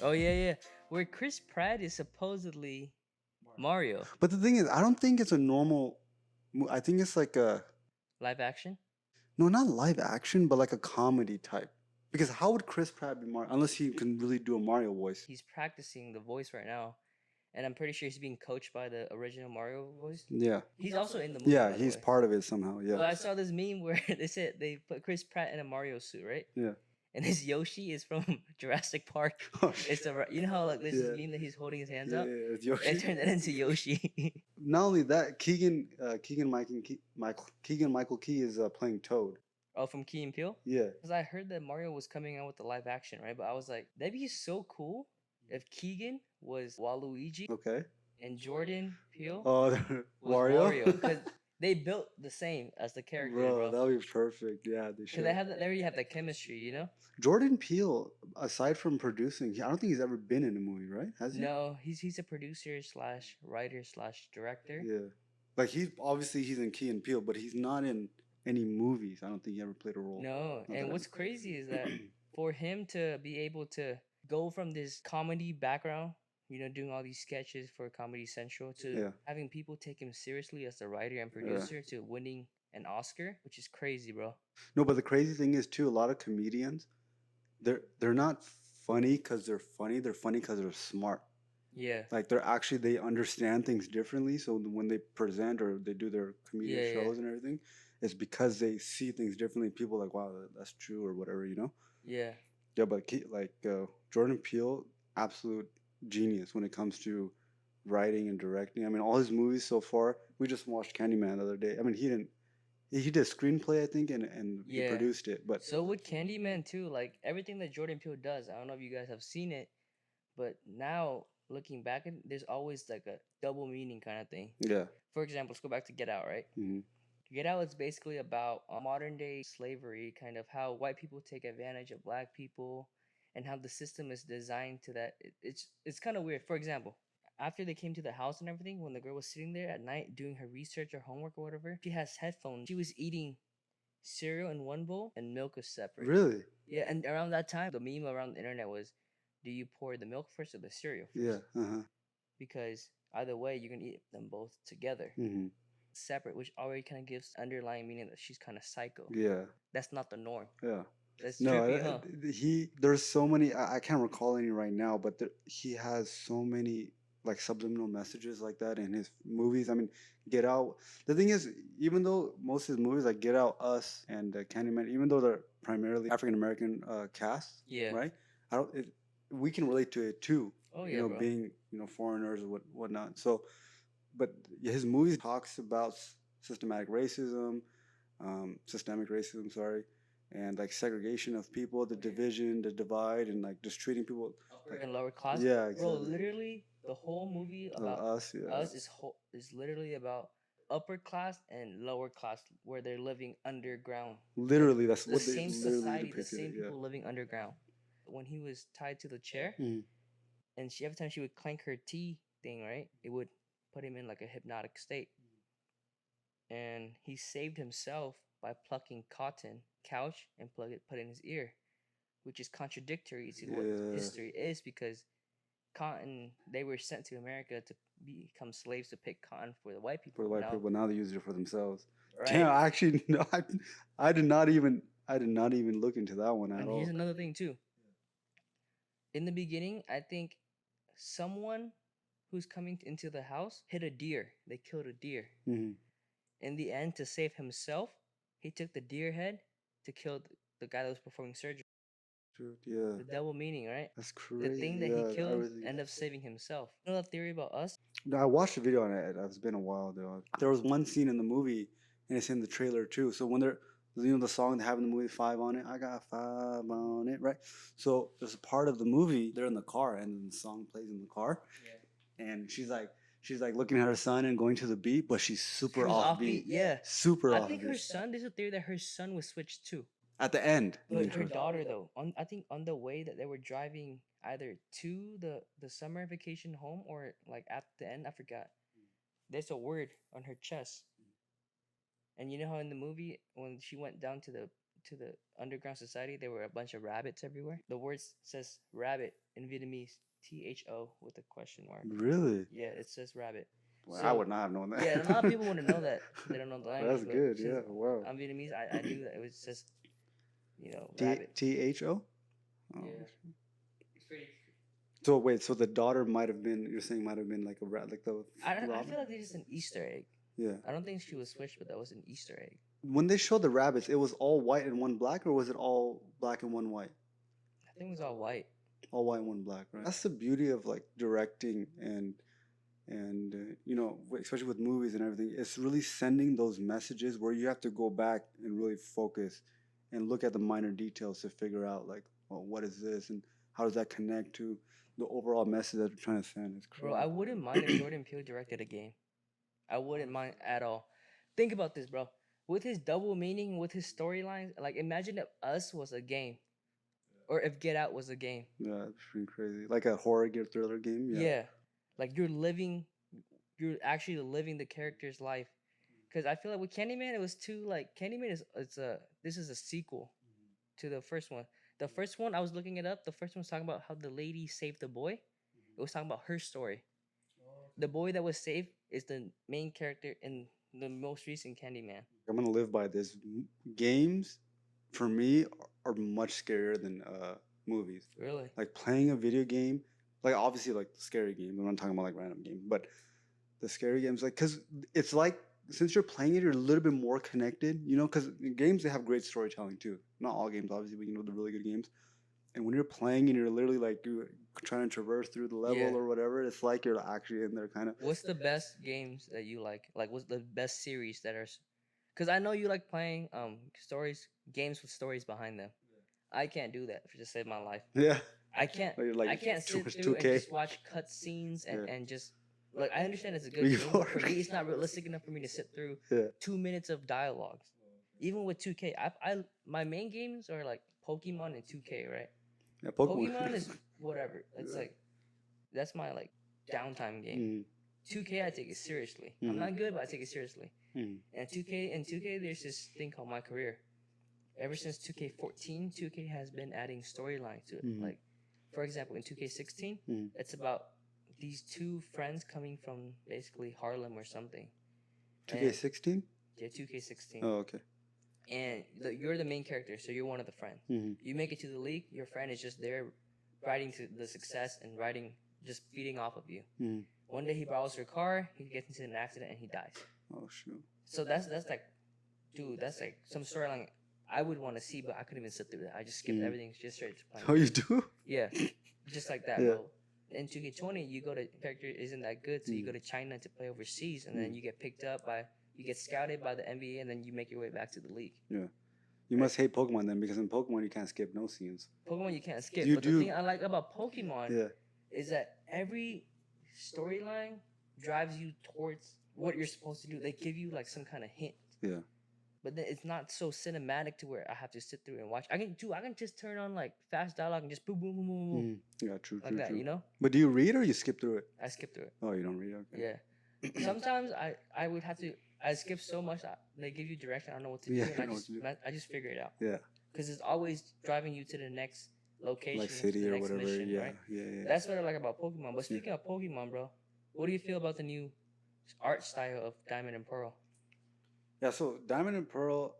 Oh yeah. Where Chris Pratt is supposedly Mario. But the thing is, I don't think it's a normal. I think it's like a Live action? no, not live action, but like a comedy type. Because how would Chris Pratt be Mario unless he can really do a Mario voice? He's practicing the voice right now, and I'm pretty sure he's being coached by the original Mario voice. Yeah, He's also in the movie, yeah, by the he's way. part of it somehow. Well, Yeah, I saw this meme where they said they put Chris Pratt in a Mario suit, right? yeah. And this Yoshi is from Jurassic Park. Oh, It's the you know how like there's this yeah, meme that he's holding his hands yeah, up. yeah. It's They Yoshi. turned that into Yoshi. Not only that, Keegan Michael Key is playing Toad. Oh, from Key and Peele. Yeah. Because I heard that Mario was coming out with the live action, right? But I was like, that'd be so cool if Keegan was Waluigi Okay. and Jordan Peele Oh, was Wario. Wario. Because they built the same as the characters, Bro, bro. that would be perfect. Yeah, they Because should. they already have that chemistry, you know? Jordan Peele, aside from producing, I don't think he's ever been in a movie, right? Has he? No, he's a producer slash writer slash director. Yeah. Like he's in Key and Peele, but he's not in any movies. I don't think he ever played a role. No, Not and that what's I- crazy is that for him to be able to go from this comedy background, you know, doing all these sketches for Comedy Central to Yeah. having people take him seriously as a writer and Yeah. producer to winning an Oscar, which is crazy, bro. No, but the crazy thing is too, a lot of comedians, they're not funny because they're funny. They're funny because they're smart. Yeah. Like they understand things differently. So when they present or they do their comedian Yeah, yeah. shows and everything, it's because they see things differently. People are like, wow, that's true or whatever, you know? Yeah. Yeah, but Jordan Peele, absolute genius when it comes to writing and directing. I mean, all his movies so far. We just watched Candyman the other day. I mean, he did a screenplay, I think, and he Yeah. produced it. But So with Candyman too, like everything that Jordan Peele does, I don't know if you guys have seen it, but now looking back, there's always like a double meaning kind of thing. yeah, For example, let's go back to Get Out, right? hmm Get Out is basically about modern day slavery, kind of how white people take advantage of black people, and how the system is designed to that. It's kind of weird. For example, after they came to the house and everything, when the girl was sitting there at night doing her research or homework or whatever, she has headphones. She was eating cereal in one bowl and milk was separate. really, Yeah, and around that time, the meme around the internet was, do you pour the milk first or the cereal first? yeah, Because either way, you're gonna eat them both together. Separate, which already kind of gives underlying meaning that she's kind of psycho. yeah, That's not the norm. yeah. That's No, trippy, huh? there's so many. I can't recall any right now, but he has so many like subliminal messages like that in his movies. I mean, Get Out. The thing is, even though most of his movies like Get Out, Us, and Candyman, even though they're primarily African American cast, Yeah. right? I don't. We can relate to it too. Oh You yeah, know, bro. being foreigners or whatnot. So, but his movies talks about systematic racism, systemic racism. Sorry, and like segregation of people, the division, the divide, and like just treating people Upper like and lower class. yeah, Bro, exactly. literally the whole movie Of about us, yeah. us is literally about upper class and lower class where they're living underground. Literally, that's The what they same literally society, the depicted same it. Yeah. people living underground. When he was tied to the chair, Mhm. and she every time she would clank her tea thing, right, it would put him in like a hypnotic state. And he saved himself by plucking cotton couch and put in his ear, which is contradictory to what Yeah. history is because cotton they were sent to America to become slaves to pick cotton for the white people. For the white now, people, now they use it for themselves. right? Damn, actually, no, I did not even look into that one at And all. here's another thing too. In the beginning, I think someone who's coming into the house hit a deer. They killed a deer. Mhm. In the end, to save himself, he took the deer head to kill the guy that was performing surgery. Truth, yeah. The double meaning, right? That's crazy. The thing that yeah, he killed everything. ended up saving himself. You know that theory about us? No, I watched a video on it. It's been a while though. There was one scene in the movie, and it's in the trailer too. So when they're, the song they have in the movie, 5 on it. I got 5 on it, right? So there's a part of the movie they're in the car, and the song plays in the car, and she's like looking at her son and going to the beat, but she's super offbeat. Yeah. Super I offbeat. think her son, there's a theory that her son was switched too. At the end. But her daughter though, I think on the way that they were driving either to the summer vacation home or like at the end, I forgot. There's a word on her chest. And you know how in the movie when she went down to to the underground society, there were a bunch of rabbits everywhere. The word says rabbit in Vietnamese, THO with a question mark. Really? Yeah, it says rabbit. Well, I would not have known that. Yeah, a lot of people wouldn't know that. They don't know the language. That's but good. since Yeah. Wow. I'm Vietnamese, I knew that it was just, rabbit. THO. Oh. Yeah. It's pretty. So wait, so the daughter might have been, you're saying might have been like a rat, like the I robin? feel like it's just an Easter egg. Yeah. I don't think she was switched, but that was an Easter egg. When they showed the rabbits, it was all white and one black, or was it all black and one white? I think it was all white. All white and one black, right? That's the beauty of like directing and especially with movies and everything. It's really sending those messages where you have to go back and really focus and look at the minor details to figure out like, well, what is this and how does that connect to the overall message that we're trying to send? It's crazy. Bro, I wouldn't mind if Jordan Peele directed a game. I wouldn't mind at all. Think about this, bro. With his double meaning, with his storylines, like imagine if Us was a game, or if Get Out was a game. Yeah, it's pretty crazy. Like a horror thriller game. Yeah, like you're actually living the character's life. Because I feel like with Candyman, it was too like Candyman this is a sequel to the first one. The first one, I was looking it up. The first one was talking about how the lady saved the boy. It was talking about her story. The boy that was saved is the main character in the most recent Candyman. I'm gonna live by this. Games, for me, are much scarier than movies. Really? Like playing a video game, like obviously like scary games. I'm not talking about like random games, but the scary games, like, cause it's like since you're playing it, you're a little bit more connected. Cause in games they have great storytelling too. Not all games, obviously, but the really good games. And when you're playing and you're literally like you're trying to traverse through the level or whatever, it's like you're actually in there, kind of. What's the best games that you like? Like, what's the best series that are? Because I know you like playing games with stories behind them. I can't do that to save my life. Yeah. I can't. Like, I can't sit through and just watch cut scenes and just like I understand it's a good game, but for me it's not realistic enough for me to sit through 2 minutes of dialogues. Even with 2K, my main games are like Pokemon and 2K, right? Yeah, Pokemon is whatever. It's like that's my like downtime game. 2K, I take it seriously. I'm not good, but I take it seriously. And 2K, there's this thing called My Career. Ever since 2K14, 2K has been adding storylines to it. Like, for example, in 2K16, it's about these two friends coming from basically Harlem or something. 2K16? Yeah, 2K16. Oh, okay. And you're the main character, so you're one of the friends. You make it to the league, your friend is just there riding to the success and just feeding off of you. One day he borrows your car, he gets into an accident, and he dies. Oh, shoot. So that's like, dude, that's like some storyline I would want to see, but I couldn't even sit through that. I just skipped everything, just straight to playing. Oh, you do? Yeah, just like that, bro. In 2K20, character isn't that good, so you go to China to play overseas, and then you get you get scouted by the NBA, and then you make your way back to the league. Yeah. You must hate Pokemon then, because in Pokemon you can't skip no scenes. Pokemon you can't skip. You but do. The thing I like about Pokemon is that every storyline drives you towards what you're supposed to do. They give you like some kind of hint. Yeah. But then it's not so cinematic to where I have to sit through and watch. I can just turn on like fast dialogue and just boom, boom, boom, boom, boom. Yeah, true, like that, true. you know? But do you read or you skip through it? I skip through it. Oh, you don't read? Okay. Yeah. Sometimes I would have to. I skip so much. They give you direction. I don't know what to do. Yeah, and I just figure it out. Yeah. Because it's always driving you to the next location, like city or whatever. Mission, yeah, right? yeah. That's what I like about Pokemon. But speaking of Pokemon, bro, what do you feel about the new art style of Diamond and Pearl? Yeah. So Diamond and Pearl.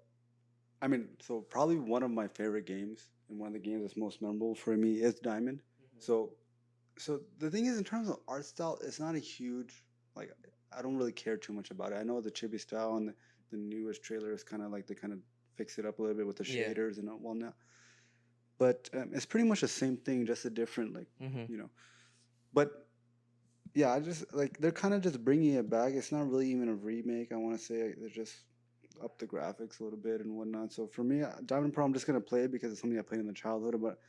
I mean, so probably one of my favorite games and one of the games that's most memorable for me is Diamond. So the thing is, in terms of art style, it's not a huge like. I don't really care too much about it. I know the chibi style and the newest trailer is kind of like they kind of fix it up a little bit with the shaders and whatnot. But it's pretty much the same thing, just a different But yeah, I just like they're kind of just bringing it back. It's not really even a remake. I want to say they're just up the graphics a little bit and whatnot. So for me, Diamond Pearl, I'm just gonna play it because it's something I played in the childhood, but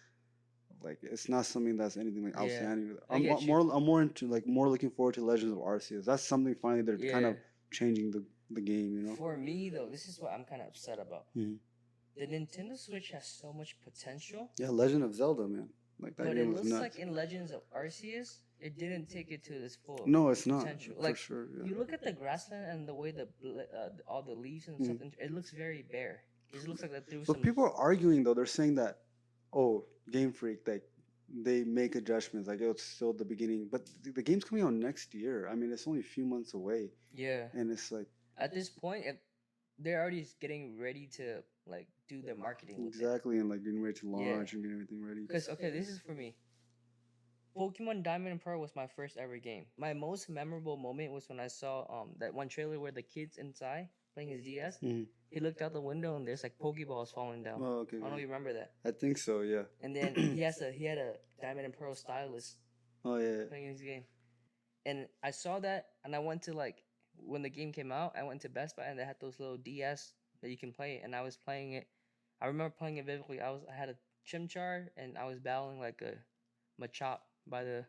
like it's not something that's anything like outstanding. I'm more into like more looking forward to Legends of Arceus. That's something finally they're kind of changing the game, you know. For me though, this is what I'm kind of upset about. The Nintendo Switch has so much potential. Yeah, Legend of Zelda, man. Like that but game it was looks nuts. like in Legends of Arceus, it didn't take it to its full. No, it's not. Potential. For Like sure. Yeah. you look at the grassland and the way all the leaves and stuff, it looks very bare. It just looks like they threw But some. people are arguing though. They're saying that, oh, Game Freak, like they make adjustments. Like, oh, it's still the beginning, but the game's coming out next year. I mean, it's only a few months away, Yeah. and it's like At this point, if they're already getting ready to like do their marketing with it. exactly, and like getting ready to Yeah. launch and getting everything ready. Because okay, this is for me. Pokemon Diamond and Pearl was my first ever game. My most memorable moment was when I saw that one trailer where the kid's inside playing his DS. Mhm. He looked out the window and there's like Pokeballs falling down. Oh, okay. I don't know if you remember that. I think so. Yeah. And then he had a Diamond and Pearl stylus Oh yeah. playing his game. And I saw that and I went to like when the game came out, I went to Best Buy and they had those little DS that you can play and I was playing it. I remember playing it vividly. I had a Chimchar and I was battling like a Machop by the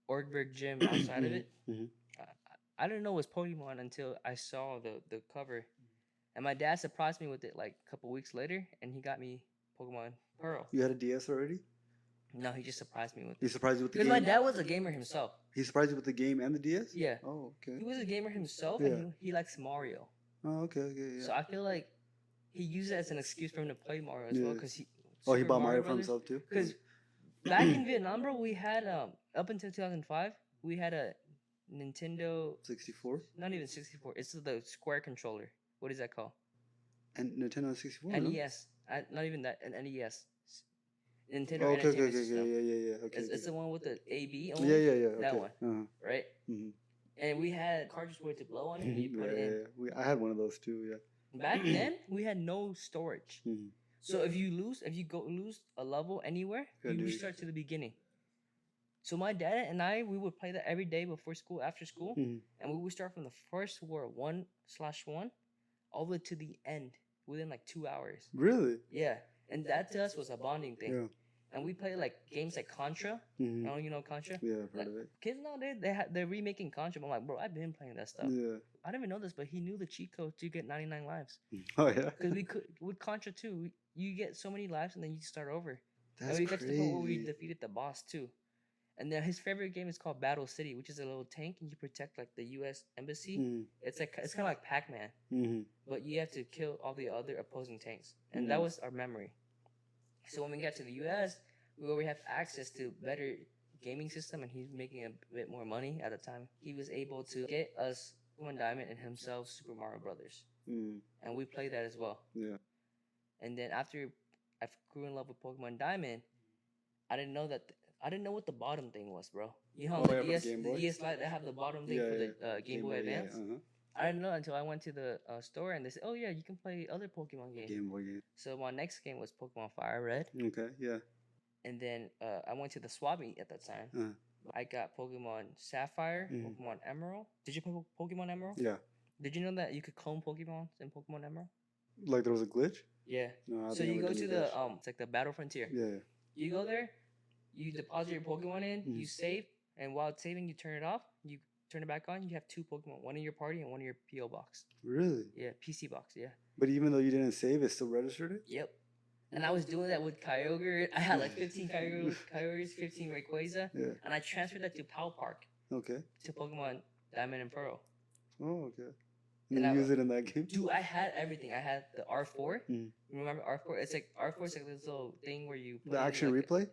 Orgberg gym outside of it. Mhm. I didn't know it was Pokemon until I saw the cover. And my dad surprised me with it like a couple weeks later and he got me Pokemon Pearl. You had a DS already? No, he just surprised me with He it. surprised you with the Because game. my dad was a gamer himself. He surprised you with the game and the DS? Yeah. Oh, okay. He was a gamer himself Yeah. and he likes Mario. Oh, okay, okay, yeah. So I feel like he used it as an excuse for him to play Mario as well Yeah. because he. Oh, he Super bought Mario for Brothers. himself too? Because back in Vietnam, bro, we had up until 2005, we had a Nintendo. 64? Not even 64. It's the Square controller. What is that called? And Nintendo 64? no? NES. Not even that. An NES. Nintendo Oh, okay, okay, Entertainment okay, System. yeah. Okay, It's the one with the AB okay. only. Yeah. That Okay. one, Uh-huh. right? Mhm. And we had cartridge where to blow on it and you put yeah, it in. I had one of those too, yeah. Back then, we had no storage. Mhm. So if you lose a level anywhere, Yeah, you dude. restart to the beginning. So my dad and I, we would play that every day before school, after school, Mhm. and we would start from the first world 1/1 all the way to the end within like 2 hours. Really? Yeah, and that to us was a bonding thing. Yeah. And we play like games like Contra. I Mhm. don't know, you know Contra. Yeah, I've heard Like, of it. kids nowadays they're remaking Contra. But I'm like, bro, I've been playing that stuff. Yeah. I didn't even know this, but he knew the cheat code to get 99 lives. Oh yeah. Because we could with Contra too, you get so many lives and then you start over. That's and we got to the point where we crazy. defeated the boss too. And then his favorite game is called Battle City, which is a little tank and you protect like the U.S. embassy. Mhm. It's kind of like Pac-Man, Mhm. but you have to kill all the other opposing tanks, and that was our memory. So when we got to the U.S., we already have access to better gaming system, and he's making a bit more money at the time. He was able to get us Pokemon Diamond and himself Super Mario Brothers, Mhm. and we played that as well. Yeah. And then after I grew in love with Pokemon Diamond, I didn't know that. I didn't know what the bottom thing was, bro. You know, Oh, on yeah, the for the DS, Game the Boy? DS Lite, they have the bottom thing Yeah, for yeah. the Game Boy yeah, Advance. uh-huh. I didn't know until I went to the store and they said, "Oh yeah, you can play other Pokemon games." Game Boy game. So my next game was Pokemon Fire Red, Okay, yeah. and then I went to the swap meet at that time. Uh, I got Pokemon Sapphire, Mhm. Pokemon Emerald. Did you play Pokemon Emerald? yeah. Did you know that you could clone Pokemon in Pokemon Emerald? Like there was a glitch? Yeah. No, I So think I you never go did to the the glitch. it's like the Battle Frontier. Yeah. You go there, you deposit your Pokemon in, Mhm. you save, and while it's saving, you turn it off. You turn it back on. You have two Pokemon, one in your party and one in your PO box. Really? Yeah, PC box. Yeah. But even though you didn't save, it still registered it? Yep. And I was doing that with Kyogre. I had like 15 Kyogres, 15 Rayquaza, Yeah. and I transferred that to Pal Park Okay. to Pokemon Diamond and Pearl. Oh, okay. And And I- you use it in that game? Dude, I had everything. I had the R4. Mhm. Remember R4? It's like R4 is like this little thing where you put The in, action like, replay?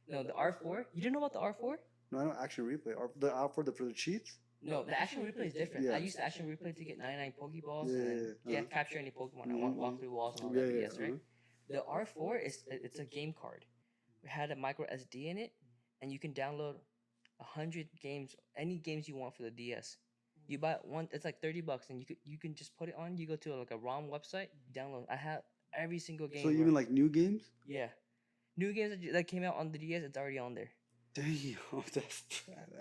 No, the R4. You didn't know about the R4? No, I don't action replay. The out for the cheats? No, the action replay is different. Yeah. I used the action replay to get 99 Pokeballs Yeah, and then yeah, can't uh-huh. capture any Pokemon. I Mhm, walk through walls and all Yeah, that yeah. BS, right? The R4 it's a game card. It had a micro SD in it, and you can download 100 games, any games you want for the DS. You buy one, it's like $30, and you can just put it on. You go to like a ROM website, download. I have every single game. So bro. even like new games? Yeah, new games that came out on the DS, it's already on there. Damn, that's.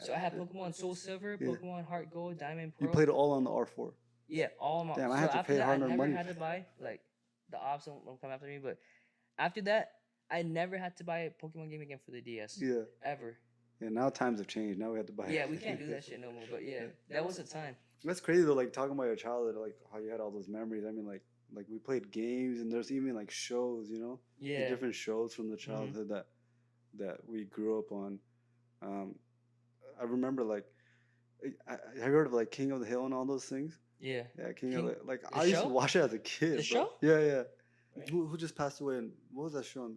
So I have Pokemon Soul Silver, Yeah. Pokemon Heart Gold, Diamond You Pearl. pay it all on the R4. Yeah, all my. Damn, so I had to after pay that, hard-earned I never money. had to buy like the ops don't come after me, but after that, I never had to buy a Pokemon game again for the DS. Yeah. Ever. Yeah, now times have changed. Now we have to buy Yeah, we can't do that shit no more. But yeah, that was the time. That's crazy though, like talking about your childhood, like how you had all those memories. I mean, like we played games and there's even like shows, you know? The Yeah. different shows from the childhood that we grew up on. I remember like I heard of like King of the Hill and all those things. Yeah. Yeah, King of King- the like the I used to show? watch it as a kid. The bro. show? Yeah, yeah. Who just passed away? And what was that show?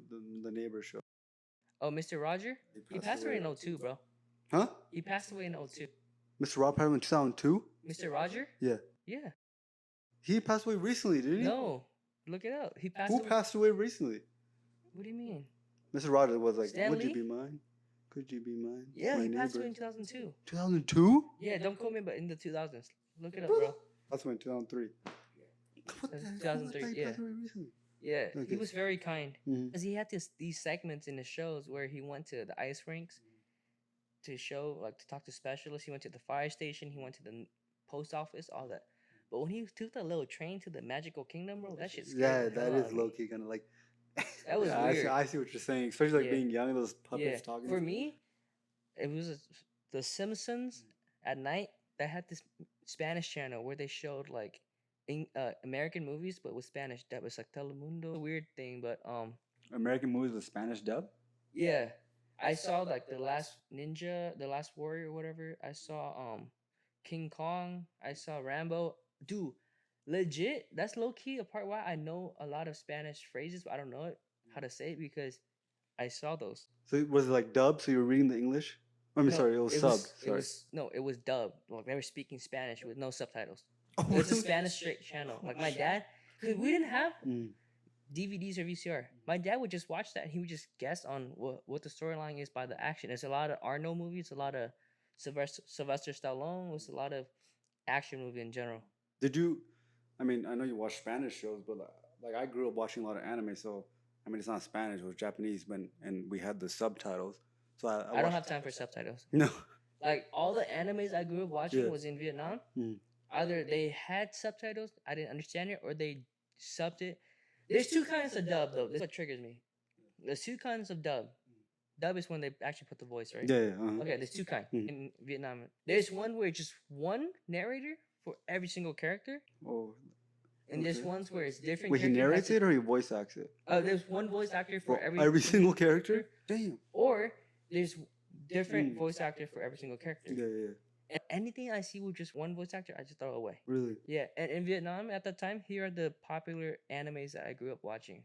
The neighbor show. Oh, Mr. Roger? He passed away in '02, bro. Huh? He passed away in '02. Mr. Rob passed away in 2002. Mr. Roger? Yeah. Yeah. He passed away recently, didn't he? No. Look it up. He passed Who away. passed away recently? What do you mean? Mr. Rogers was like, Stan "Would you Lee? be mine? Could you be mine?" Yeah, My he passed away neighbor. in 2002. 2002? Yeah, don't quote me, but in the 2000s. Look it up, bro. That's when 2003. What the hell? 2003, He yeah. passed away recently. Yeah, he Okay. was very kind. Mhm. Because he had these segments in the shows where he went to the ice rinks to show, like, to talk to specialists. He went to the fire station. He went to the post office, all that. But when he took that little train to the magical kingdom, bro, that shit scared Yeah, the that hell out is of me. low key kind of like. That was Yeah, weird. I see what you're saying, especially like Yeah. being young, those puppets Yeah, talking. for me, it was The Simpsons at night. That had this Spanish channel where they showed like American movies, but with Spanish. That was like Telemundo, a weird thing. But American movies with Spanish dub. yeah, I saw like the Last Ninja, the Last Warrior, or whatever. I saw King Kong. I saw Rambo. Dude, legit. That's low key a part why I know a lot of Spanish phrases, but I don't know how to say it because I saw those. So was it like dub? So you were reading the English? I mean, No, sorry, it was subbed. Sorry. It was dubbed. Like they were speaking Spanish with no subtitles. Oh, It was a really? Spanish straight channel. Like my dad, because we didn't have Mm. DVDs or VCR. My dad would just watch that and he would just guess on what the storyline is by the action. It's a lot of Arnold movies, a lot of Sylvester Stallone. It's a lot of action movie in general. Did you? I mean, I know you watch Spanish shows, but like I grew up watching a lot of anime, so I mean, it's not Spanish; it was Japanese, but and we had the subtitles. So I don't watched- have time for subtitles. No. Like all the animes I grew up watching Yeah. was in Vietnam. Mm. Either they had subtitles, I didn't understand it, or they subbed it. There's two kinds of dub though. This is what triggers me. There's two kinds of dub. Dub is when they actually put the voice, right? Yeah, yeah. Uh-huh. Okay, there's two kinds Mm. in Vietnam. There's one where it's just one narrator for every single character, Oh, and there's okay. ones where it's different. Wait, he character narrates has it or he voice acts it? There's one voice actor for For every single character? Damn. or there's different Mm. voice actor for every single character. Yeah, yeah, yeah. And anything I see with just one voice actor, I just throw away. Really? Yeah, and in Vietnam at that time, here are the popular animes that I grew up watching.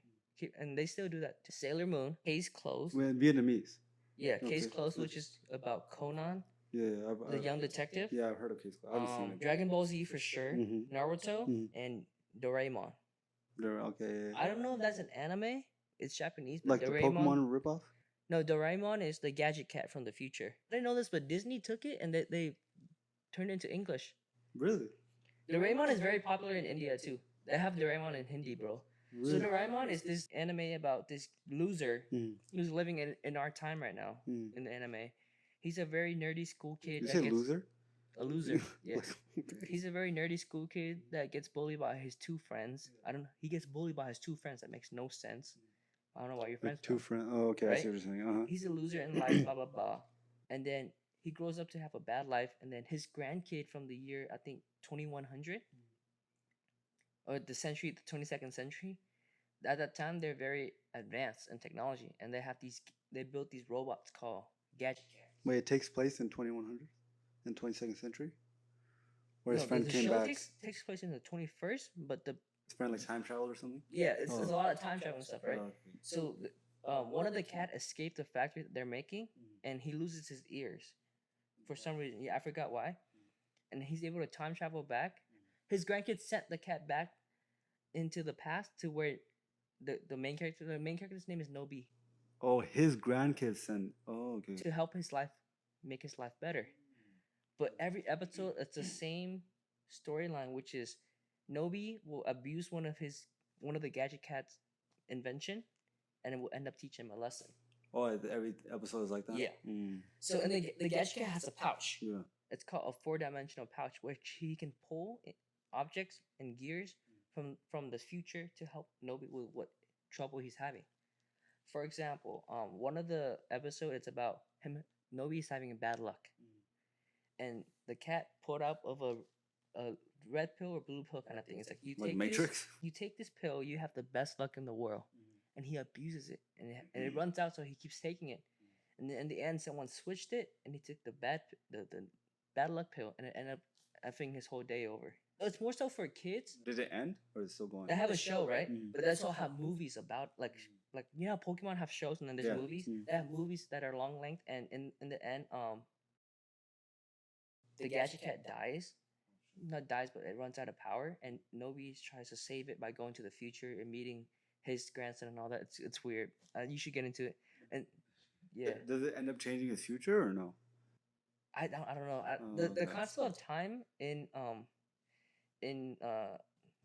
And they still do that. Sailor Moon, Case Closed. Well, Vietnamese. Yeah, Case Okay. Closed, which is about Conan, Yeah, yeah. the young detective. Yeah, I've heard of Case Closed. I haven't seen it. Dragon Ball Z for sure. Mhm. Naruto Mhm. and Doraemon. Okay. I don't know if that's an anime. It's Japanese, but Like the Doraemon. Pokemon ripoff? No, Doraemon is the gadget cat from the future. I didn't know this, but Disney took it and they turned it into English. Really? Doraemon is very popular in India too. They have Doraemon in Hindi, bro. So Really? Doraemon is this anime about this loser Mm. who's living in our time right now Mm. in the anime. He's a very nerdy school kid. You that say gets, loser? A loser. Yeah. Okay. He's a very nerdy school kid that gets bullied by his two friends. I don't know. He gets bullied by his two friends. That makes no sense. I don't know why you're friends. Like two with him. friends. Oh, okay. I Right? see what you're saying. Uh-huh. He's a loser in life, blah, blah, blah. And then he grows up to have a bad life. And then his grandkid from the year, I think, 2100, or the century, the 22nd century, at that time, they're very advanced in technology. And they built these robots called gadget cats. Wait, it takes place in 2100? In 22nd century? Where his No, friend the came show back? takes place in the 21st, but His friend like time traveled or something? yeah, it's Oh. a lot of time travel and stuff, right? Oh, okay. So one of the cat escaped the factory that they're making, and he loses his ears for some reason. Yeah, I forgot why. And he's able to time travel back. His grandkids sent the cat back into the past to where the main character's name is Nobi, Oh, his grandkids sent. Oh, okay. to help his life, make his life better. But every episode, it's the same storyline, which is Nobi will abuse one of the gadget cat's invention, and it will end up teaching him a lesson. Oh, every episode is like that? Yeah. Mm. So and the gadget cat has a pouch. Yeah. It's called a 4-dimensional pouch, which he can pull objects and gears from the future to help Nobi with what trouble he's having. For example, one of the episode it's about him. Nobi's having bad luck, and the cat pulled out of a red pill or blue pill kind of thing. It's like you Like take Matrix? you take this pill, you have the best luck in the world, and he abuses it, and it runs out, so he keeps taking it. And then in the end, someone switched it, and he took the bad luck pill, and it ended up effing his whole day over. It's more so for kids Did it end or is it still going? that have a show, right? Mhm. But they also have movies about like you know how Pokemon have shows and then there's Yeah. movies. Mhm. They have movies that are long length, and in the end, the Gadget Cat dies. Not dies, but it runs out of power, and Nobi tries to save it by going to the future and meeting his grandson and all that. It's weird. You should get into it. And yeah, Does it end up changing his future or no? I don't know. The Okay. concept of time in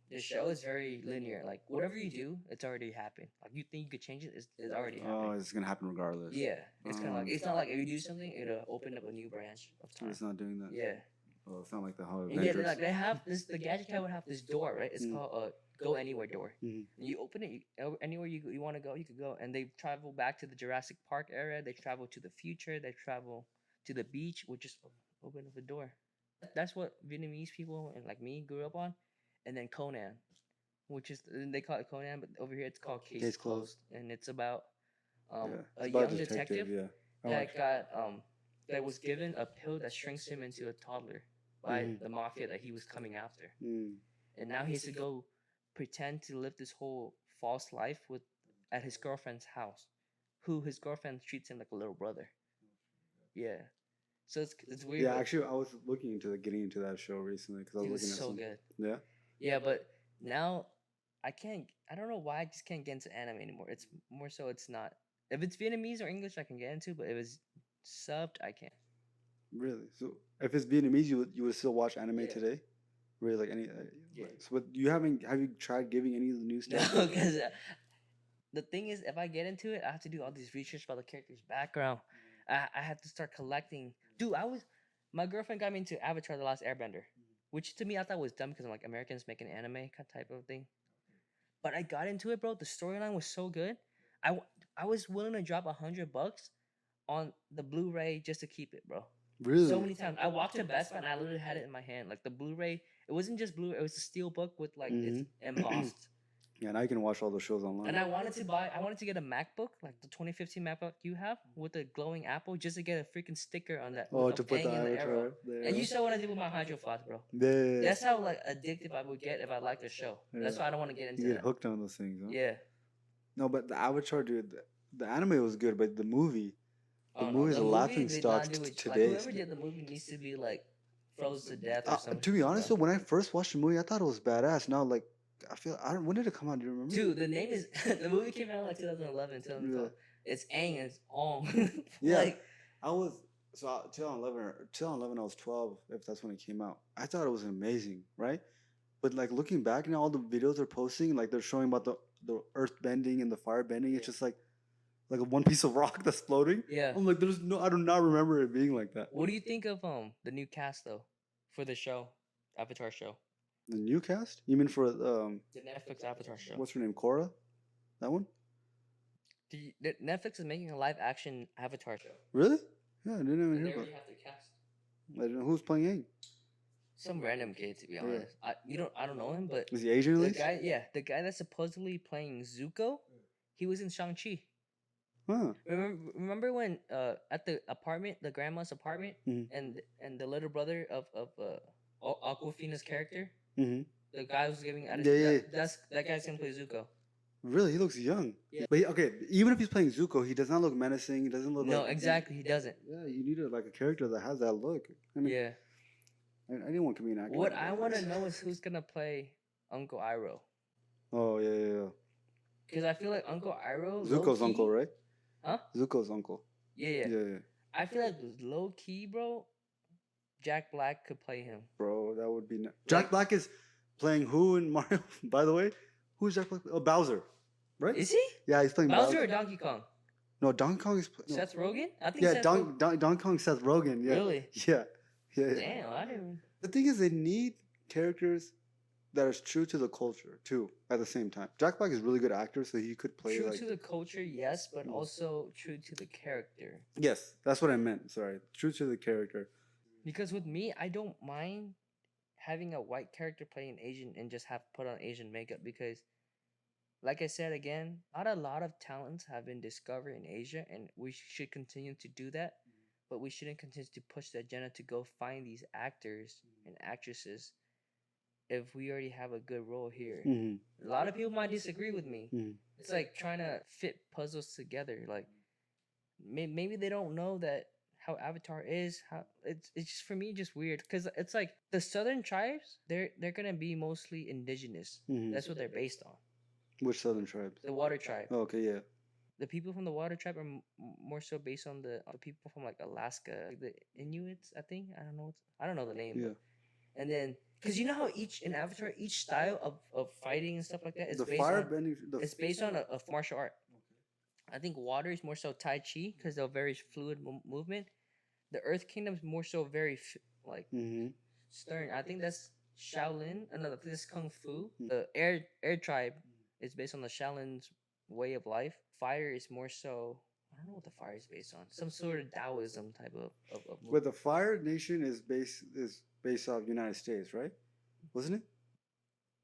the show is very linear. Like whatever you do, it's already happened. Like you think you could change it, it's already Oh, happened. it's gonna happen regardless. Yeah, it's kind of like it's not like if you do something, it'll open up a new branch of So time. it's not doing that. Yeah. Oh, it's not like the Hollywood And yeah, Avengers. like they have this. The Gadget Cat would have this door, right? It's Mm. called a go anywhere door. Mhm. And you open it, anywhere you want to go, you could go. And they travel back to the Jurassic Park era. They travel to the future. They travel to the beach, which just open up a door. That's what Vietnamese people and like me grew up on. And then Conan, which is they call it Conan, but over here it's called Case Closed, and it's about Yeah. a It's about young detective Yeah. I that watched. got that was given a pill that shrinks him into a toddler by Mhm. the mafia that he was coming after. Mm. And now he has to go pretend to live this whole false life with at his girlfriend's house, who his girlfriend treats him like a little brother. Yeah, so it's weird. Yeah, But actually, I was looking into getting into that show recently because I was dude, looking it's at so some. good. Yeah. Yeah, but now I can't. I don't know why I just can't get into anime anymore. It's more so it's not. If it's Vietnamese or English, I can get into, but if it's subbed, I can't. Really? So if it's Vietnamese, you would still watch anime Yeah. today? Really, like any? Yeah. So, but you haven't? Have you tried giving any of the new stuff? No, because the thing is, if I get into it, I have to do all these research about the character's background. I have to start collecting. Dude, my girlfriend got me into Avatar: The Last Airbender, which to me I thought was dumb because I'm like Americans making anime type of thing. But I got into it, bro. The storyline was so good. I was willing to drop $100 on the Blu-ray just to keep it, bro. Really? So many times. I walked to Best Buy and I literally had it in my hand. Like the Blu-ray, it wasn't just Blu-ray, it was a steel book with like it's embossed. Yeah, and I can watch all the shows online. And I wanted to get a MacBook, like the 2015 MacBook you have, with a glowing apple, just to get a freaking sticker on that. Oh, with to a put the Aang and Avatar arrow. there. And you saw what I did with my Hydro Flask, bro. Yeah. That's how like addictive I would get if I liked the show. That's Yeah. why I don't want to get into You get that. hooked on those things, huh? Yeah. No, but the Avatar, dude, the anime was good, but the movie, Oh, no, movie's the a movie laughing did stock not do it. Like today. whoever did the movie needs to be like froze to death or something. To be honest, though, when I first watched the movie, I thought it was badass. Now, like, I don't. When did it come out? Do you remember? Dude, the name is the movie came out like 2011, 2012. Yeah. It's Aang and it's Ong. Yeah. Like, I was 2011. I was 12. If that's when it came out, I thought it was amazing, right? But like looking back now, all the videos they're posting, like they're showing about the earth bending and the fire bending. It's just like a one piece of rock that's floating. yeah. I'm like, I do not remember it being like that. What do you think of the new cast though for the show, Avatar show? The new cast? You mean for The Netflix Avatar show. what's her name? Korra? That one? Netflix is making a live action Avatar show. Really? Yeah, I didn't even And hear they about already it. have the cast. I don't know who's playing Aang. Some random kid, to be Yeah. honest. I don't know him, but Is he Asian at the least? guy, yeah, the guy that's supposedly playing Zuko, he was in Shang-Chi. Huh. Remember when at the apartment, the grandma's apartment, Mhm. and the little brother of Aquafina's character, Mm-hmm. the guy who's giving Yeah, yeah. that guy's gonna play Zuko. Really? He looks young. Yeah. But okay, even if he's playing Zuko, he does not look menacing. He doesn't look No, like... exactly, he doesn't. Yeah, you need a character that has that look. I mean, Yeah. anyone can be an actor. What I want to know is who's gonna play Uncle Iroh, Oh, yeah. because I feel like Uncle Iroh. Zuko's low-key- uncle, right? Huh? Zuko's uncle. Yeah. Yeah. I feel like low key, bro. Jack Black could play him. Bro, that would be... Jack Black is playing who in Mario, by the way? Who's Jack Black? Oh, Bowser. Right? Is he? Yeah, he's playing Bowser or Donkey Kong? No, Donkey Kong is... No. Seth Rogen? I think Yeah, Seth Donkey Kong, Seth Rogen. Yeah. Really? Yeah. Damn, I didn't. The thing is, they need characters that are true to the culture too. At the same time, Jack Black is a really good actor, so he could play True like. to the culture, yes, but also true to the character. Yes, that's what I meant. Sorry, true to the character. Because with me, I don't mind having a white character play an Asian and just have put on Asian makeup because, like I said again, not a lot of talents have been discovered in Asia, and we should continue to do that. But we shouldn't continue to push the agenda to go find these actors and actresses if we already have a good role here? Mhm. A lot of people might disagree with me. Mhm. It's like trying to fit puzzles together. Like maybe they don't know that how Avatar is. How it's just for me just weird because it's like the southern tribes. They're gonna be mostly indigenous. Mhm. That's what they're based on. Which southern tribes? The water tribe. Oh, okay, yeah. The people from the water tribe are more so based on the people from like Alaska, like the Inuits. I think I don't know the name, Yeah. but and then because you know how each in Avatar each style of fighting and stuff like that is The based on firebending. it's based on a martial art. I think water is more so Tai Chi because they're very fluid movement. The Earth Kingdom is more so very like Mm-hmm. stern. I think that's Shaolin. Another this is Kung Fu. The air tribe is based on the Shaolin's way of life. Fire is more so. I don't know what the fire is based on. Some sort of Taoism type of But movement. the Fire Nation is based off United States, right? Wasn't it?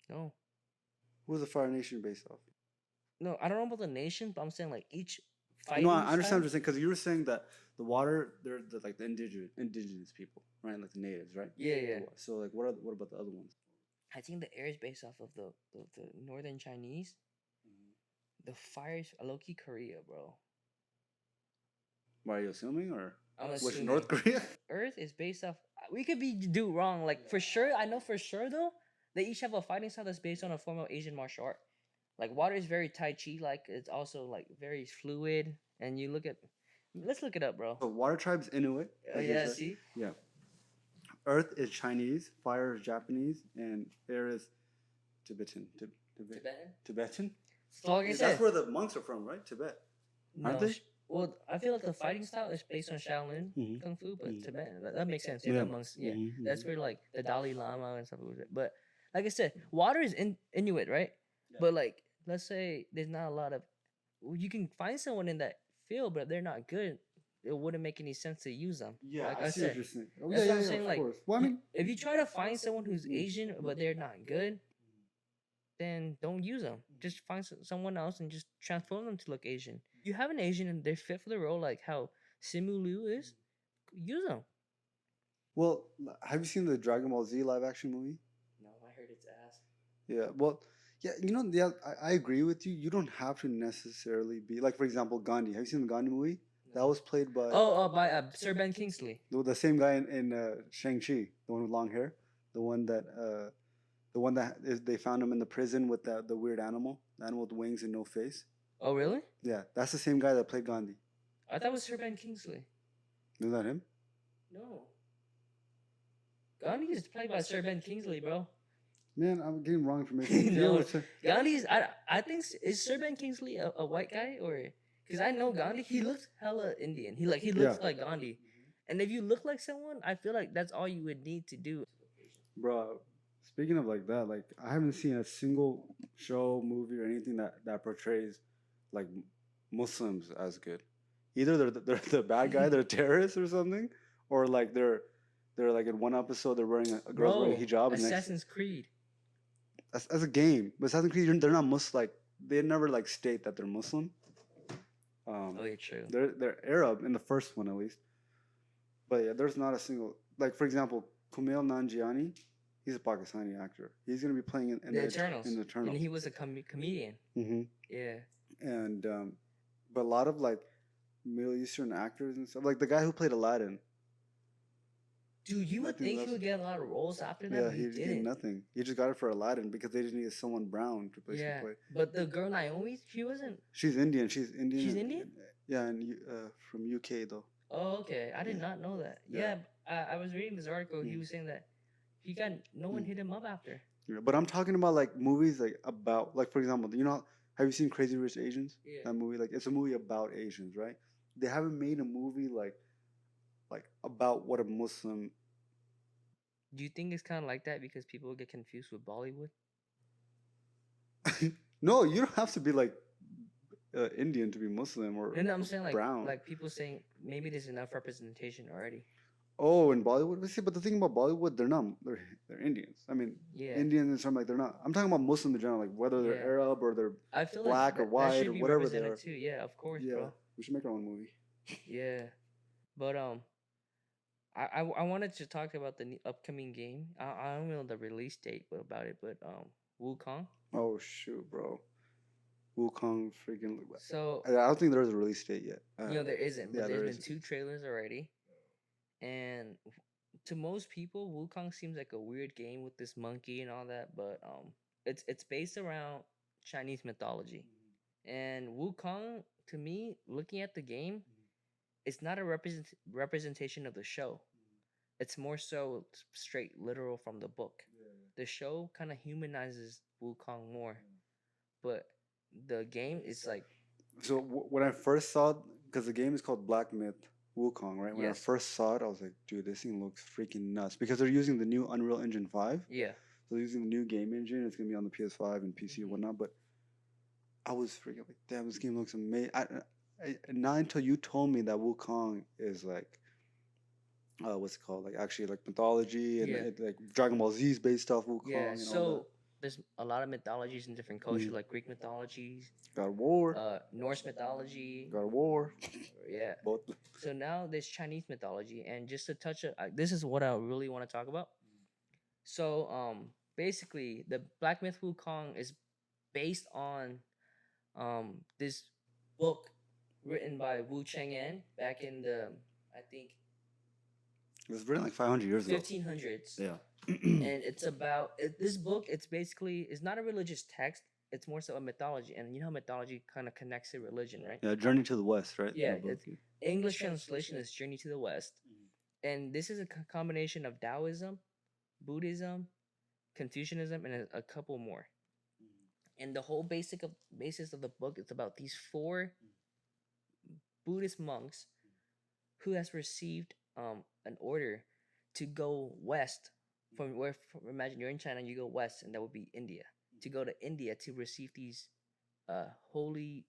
No, Who was the Fire Nation based off? no, I don't know about the nation, but I'm saying like each No, I fighting understand what style. you're saying because you were saying that the water, they're like the indigenous people, right? Like the natives, right? Yeah, yeah. So like, what about the other ones? I think the air is based off of the northern Chinese. The fire is low key Korea, bro. Why are you assuming, or I'm which assuming. North Korea? Earth is based off. We could be do wrong. Like for sure, I know for sure though. They each have a fighting style that's based on a form of Asian martial art. Like water is very Tai Chi. Like it's also like very fluid. And you look at, let's look it up, bro. So water tribe's Inuit. Oh like you yeah, said. see. Yeah. Earth is Chinese, fire is Japanese, and air is Tibetan. Tibetan. Tibetan. So like I Yeah, said, that's where the monks are from, right? Tibet. Aren't no. they? Well, I feel like the fighting style is based on Shaolin Mhm. Kung Fu, but Mhm. Tibetan. That makes sense. Yeah. Yeah, amongst yeah, Mhm, that's mhm. where like the Dalai Lama and stuff was it. But like I said, water is Inuit, right? But like, let's say there's not a lot of, you can find someone in that field, but if they're not good, it wouldn't make any sense to use them. Yeah, Like I I see what said, you're saying. Oh, that's yeah, what I'm yeah, saying. of Like, course. Well, I mean, if you try to find someone who's Asian but they're not good, then don't use them. Just find someone else and just transform them to look Asian. You have an Asian and they're fit for the role, like how Simu Liu is. Use them. well, have you seen the Dragon Ball Z live action movie? No, I heard it's ass. Yeah, well, yeah, yeah, I agree with you. You don't have to necessarily be like, for example, Gandhi. Have you seen the Gandhi movie? That was played by By Sir Ben Kingsley. the same guy in Shang-Chi, the one with long hair, the one that they found him in the prison with the weird animal, the animal with wings and no face. Oh really? Yeah, that's the same guy that played Gandhi. I thought it was Sir Ben Kingsley. Isn't that him? No. Gandhi is played by Sir Ben Kingsley, bro. Man, I'm getting wrong information. No, Gandhi's. I think is Sir Ben Kingsley a white guy or because I know Gandhi. He looks hella Indian. He looks Yeah. like Gandhi. And if you look like someone, I feel like that's all you would need to do. Bro, speaking of like that, like I haven't seen a single show, movie, or anything that portrays like Muslims as good. Either they're the bad guy, they're terrorists or something, or like they're like in one episode they're wearing a girl's wearing a hijab. And Assassin's Creed. as a game, but Assassin's Creed they're not Muslim. Like they never like state that they're Muslim. Oh, yeah, true. They're Arab in the first one at least. But yeah, there's not a single like for example, Kumail Nanjiani, he's a Pakistani actor. He's gonna be playing in The Eternals. In the Eternals. And he was a comedian. Mm-hmm. Yeah. And but a lot of like Middle Eastern actors and stuff, like the guy who played Aladdin. Dude, you would think he would get a lot of roles after that, but he didn't. didn't. Nothing. He just got it for Aladdin because they just needed someone brown to play. Yeah, but the girl Naomi, she wasn't. She's Indian. She's Indian. She's Indian? Yeah, and from UK though. Oh, okay. I did not know that. Yeah, I was reading this article. He was saying that he got no one hit him up after. Yeah, but I'm talking about like movies like about like for example, you know, have you seen Crazy Rich Asians? Yeah. That movie, like it's a movie about Asians, right? They haven't made a movie like about what a Muslim. Do you think it's kind of like that because people get confused with Bollywood? No, you don't have to be like Indian to be Muslim or No, I'm saying like brown. like people saying maybe there's enough representation already. Oh, in Bollywood, see, but the thing about Bollywood, they're Indians. I mean, Yeah. Indians and something like they're not. I'm talking about Muslim in general, like whether they're Yeah. Arab or they're I feel black or that white should or be whatever they represented are. too. Yeah, of course, Yeah, bro. we should make our own movie. Yeah, but I wanted to talk about the upcoming game. I don't know the release date about it, but Wukong. Oh shoot, bro. Wukong freaking. So I don't think there's a release date yet. there isn't, but Yeah, there's there been isn't. two trailers already, and to most people, Wukong seems like a weird game with this monkey and all that, but it's based around Chinese mythology. And Wukong, to me, looking at the game, it's not a representation of the show. It's more so straight literal from the book. The show kind of humanizes Wukong more, but the game is like So when I first saw, because the game is called Black Myth Wukong, right? When I yes, first saw it, I was like, dude, this thing looks freaking nuts because they're using the new Unreal Engine 5. yeah, So they're using the new game engine. It's gonna be on the PS5 and PC and mhm, whatnot. But I was freaking like, damn, this game looks amazing. Not until you told me that Wukong is like, what's it called? Like actually like mythology and yeah, it, like Dragon Ball Z's based off yeah. Wukong and all that. So there's a lot of mythologies in different cultures, Mhm. like Greek mythologies, God of War, Norse mythology, God of War, yeah. both. So now there's Chinese mythology, and just to touch it, this is what I really want to talk about. So basically, the Black Myth Wukong is based on this book written by Wu Cheng'an back in the I think It was written like 500 years ago. 1500s, Yeah. and it's about this book. It's basically it's not a religious text. It's more so a mythology, and you know how mythology kind of connects to religion, right? Yeah, Journey to the West, right? Yeah, The book. it's English translation is Journey to the West, and this is a combination of Taoism, Buddhism, Confucianism, and a couple more. And the whole basis of the book is about these four Buddhist monks who has received an order to go west from where imagine you're in China and you go west and that would be India to go to India to receive these holy